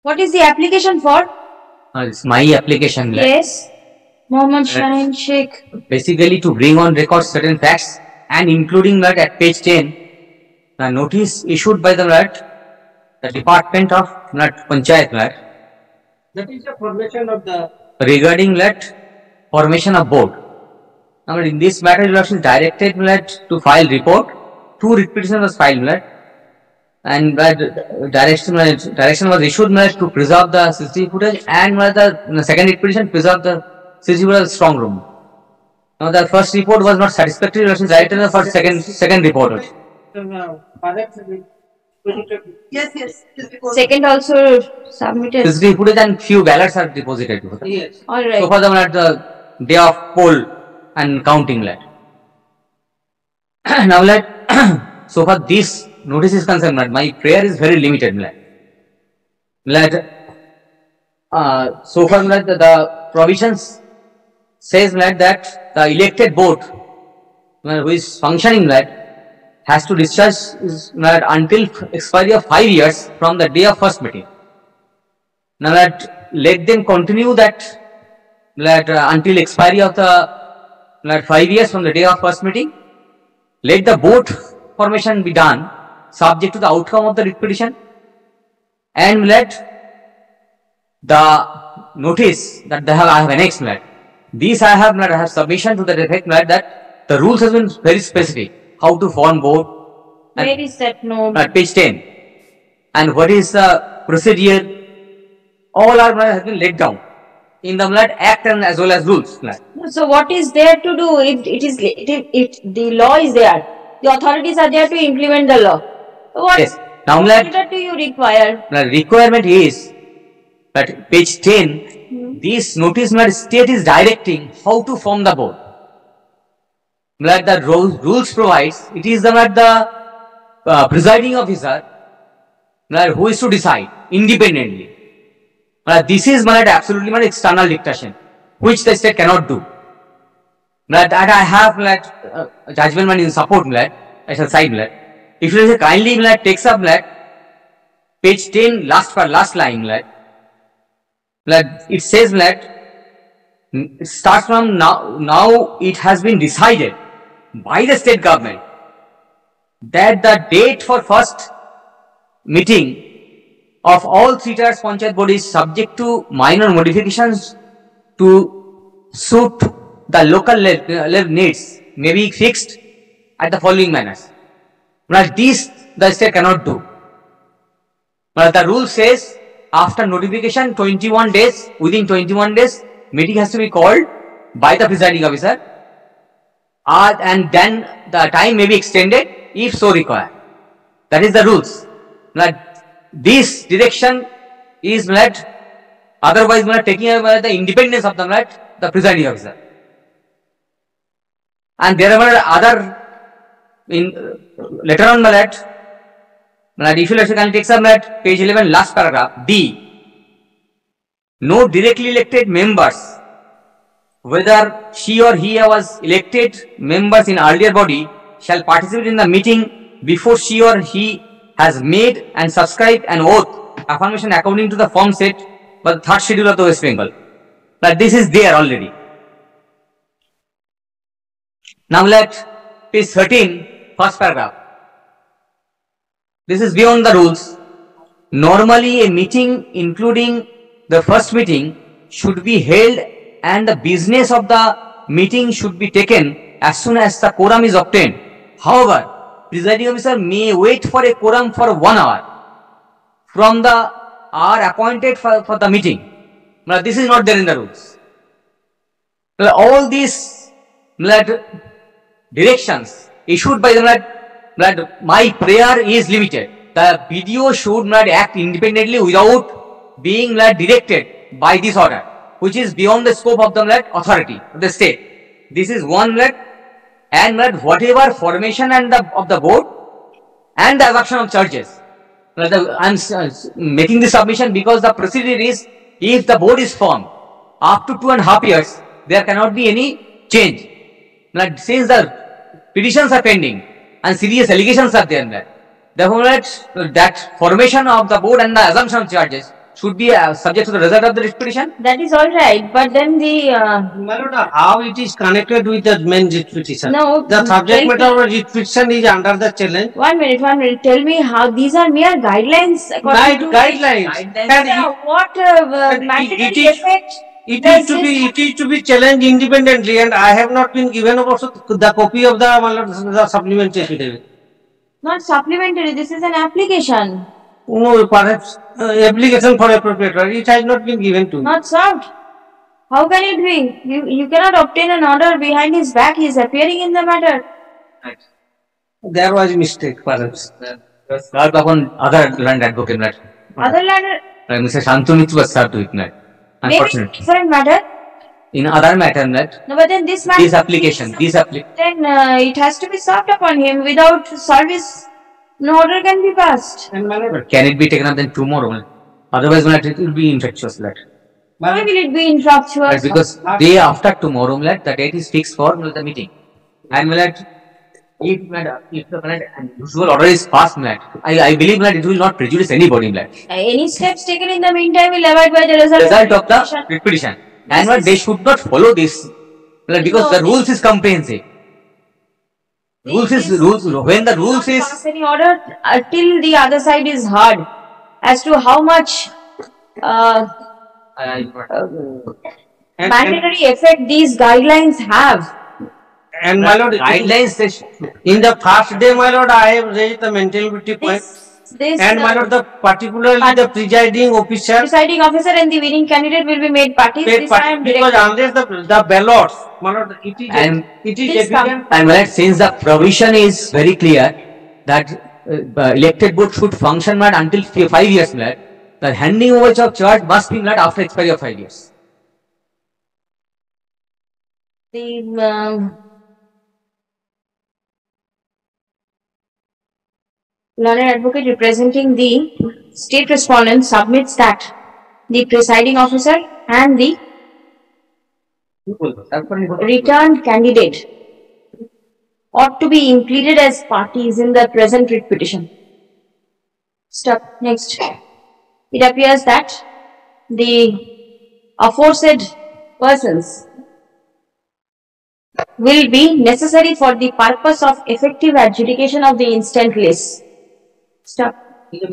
What is the application for? It's my application. Yes. Mohammed Shaheen Sheikh. Basically to bring on record certain facts and including that at page 10, the notice issued by the Department of Panchayat That is the formation of the regarding formation of board. Now in this matter, you are directed to file report. 2 petitions was filed and direction was issued to preserve the CCTV footage, and the second petition preserve the CCTV footage strong room. Now the first report was not satisfactory. Directed the first second report. Yes. Second also submitted. CCTV footage and few ballots are deposited. yes. All right. So far the day of poll and counting now so far this notice is concerned my prayer is very limited so far the provisions says that the elected board who is functioning has to discharge until expiry of 5 years from the day of first meeting. Now let them continue until expiry of the 5 years from the day of first meeting. Let the board formation be done subject to the outcome of the writ petition, and let the notice that I have annexed these I have submission to the effect that the rules has been very specific how to form board. Where is that note? At page 10, and what is the procedure? All are has been laid down in the act and as well as rules. So what is there to do if the law is there? The authorities are there to implement the law. What Yes. Now do you require? the requirement is that page 10, this notice state is directing how to form the board. The rules provides it is the presiding officer who is to decide independently. This is absolutely external dictation, which the state cannot do. That I have judgment in support I shall cite if you kindly takes up page 10 last line it says it starts from now it has been decided by the state government that the date for first meeting of all 3-tier panchayat board is subject to minor modifications to suit the local needs may be fixed at the following manners. This the state cannot do. The rule says after notification 21 days, within 21 days, meeting has to be called by the presiding officer, and then the time may be extended if so required. That is the rules. This direction is otherwise taking away the independence of the presiding officer. And there are other later on if you can take some page 11 last paragraph D. No directly elected members, whether she or he was elected members in earlier body, shall participate in the meeting before she or he has made and subscribed an oath affirmation according to the form set by the 3rd schedule of the West Bengal. But this is there already. Now let page 13, first paragraph. This is beyond the rules. Normally a meeting including the first meeting should be held and the business of the meeting should be taken as soon as the quorum is obtained. However, presiding officer may wait for a quorum for 1 hour from the hour appointed for the meeting. Now, this is not there in the rules. Now, all these directions issued by the my prayer is limited. The BDO should act independently without being directed by this order, which is beyond the scope of the authority of the state. This is one and whatever formation and of the board and the assumption of charges. I am making this submission because the procedure is if the board is formed up to 2.5 years, there cannot be any change. Since the petitions are pending and serious allegations are there, therefore that formation of the board and the assumption of charges should be subject to the result of the writ petition. That is all right, but then the My lord, how it is connected with the main writ petition? No, The subject tell matter of writ petition is under the challenge. 1 minute, 1 minute. Tell me how these are mere guidelines according to Guidelines. Guidelines. And Sir, what mandatory it is- effect it does is to this be it is to be challenged independently, and I have not been given also the copy of the, my lord, the supplementary affidavit. not supplementary? This is an application, No, perhaps application for appropriate right. It has not been given to me. not served. How can it be? You cannot obtain an order behind his back. He is appearing in the matter. There was a mistake, perhaps. Served upon other land advocate, right? Other land, Mr. Shantanu Mitra was served with that. maybe Unfortunately. different matter. In other matter, that No, but then this matter, this application, then it has to be served upon him. Without service, no order can be passed. And my lord, can it be taken up then tomorrow? Otherwise, it will be infectious, that. Why will it be infructuous? Right, because day after tomorrow, the date is fixed for the meeting. And if the usual order is passed, I believe that it will not prejudice anybody. Any steps taken in the meantime will abide by the result Result of the petition. writ petition. And they should not follow this, because the rules is comprehensive. Rules when the rules is Pass any order till the other side is heard as to how much mandatory effect these guidelines have. and my lord, guidelines. in the first day, my lord, I have raised the mentality point. This And my lord, particularly the presiding officer presiding officer and the winning candidate will be made parties. paid This I am because directing. unless the ballots, my lord, it is And This evident. And since the provision is very clear that elected board should function until 5 years, the handing over of charge must be after expiry of 5 years. The learned advocate representing the state respondent submits that the presiding officer and the returned candidate ought to be included as parties in the present writ petition. Stop. Next. It appears that the aforesaid persons will be necessary for the purpose of effective adjudication of the instant list. Stop.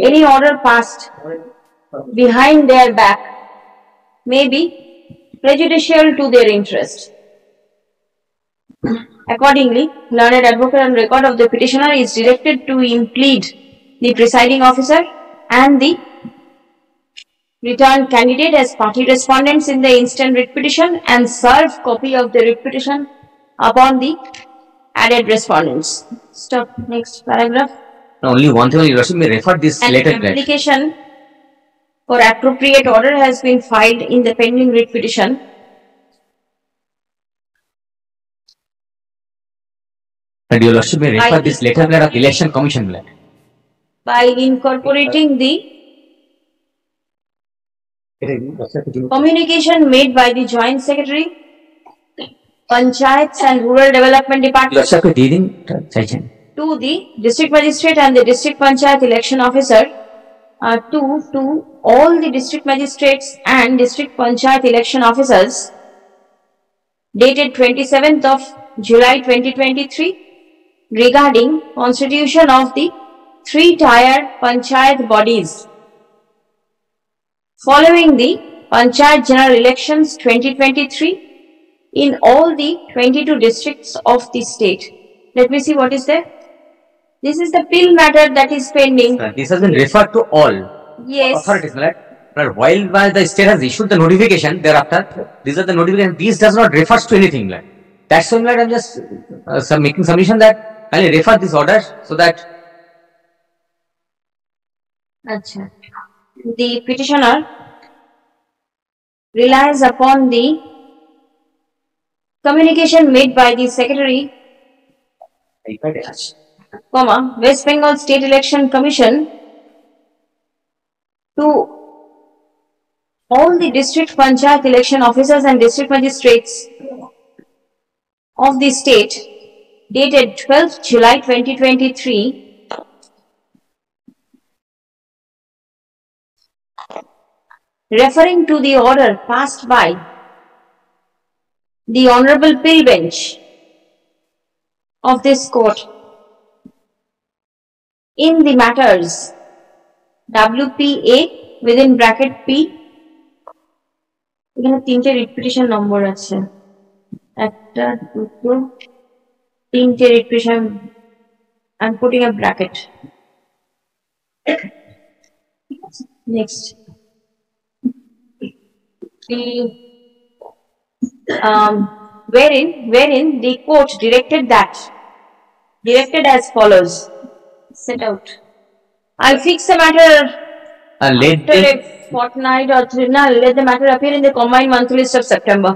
Any order passed behind their back may be prejudicial to their interest. Accordingly, learned advocate on record of the petitioner is directed to implead the presiding officer and the returned candidate as party respondents in the instant writ petition and serve copy of the writ petition upon the added respondents. Stop. Next paragraph. Only one thing, Your Worship may refer this An later. application for appropriate order has been filed in the pending writ petition. And Your Worship may refer this letter of Election Commission. By incorporating the communication made by the Joint Secretary, Panchayats and Rural Development Department to the District Magistrate and the District Panchayat Election Officer to all the District Magistrates and District Panchayat Election Officers dated 27th of July 2023 regarding constitution of the 3-tier Panchayat bodies following the Panchayat General Elections 2023 in all the 22 districts of the state. Let me see what is there. This is the bill matter that is pending. This has been referred to all authorities. But while the state has issued the notification thereafter, these are the notifications. These does not refer to anything. That's why I am just making submission that I will refer this order so that. Achha. The petitioner relies upon the communication made by the Secretary, West Bengal State Election Commission to all the district panchayat election officers and district magistrates of the state dated 12th July 2023 referring to the order passed by the Honorable Pill Bench of this court in the matters WPA within bracket P. এখানে তিনটে repetition নম্বর আছে, একটা দুটো তিনটে repetition. I'm putting a bracket. Next, the wherein the court directed as follows. Set out. I'll fix the matter after a fortnight or three. Now let the matter appear in the combined monthly list of September.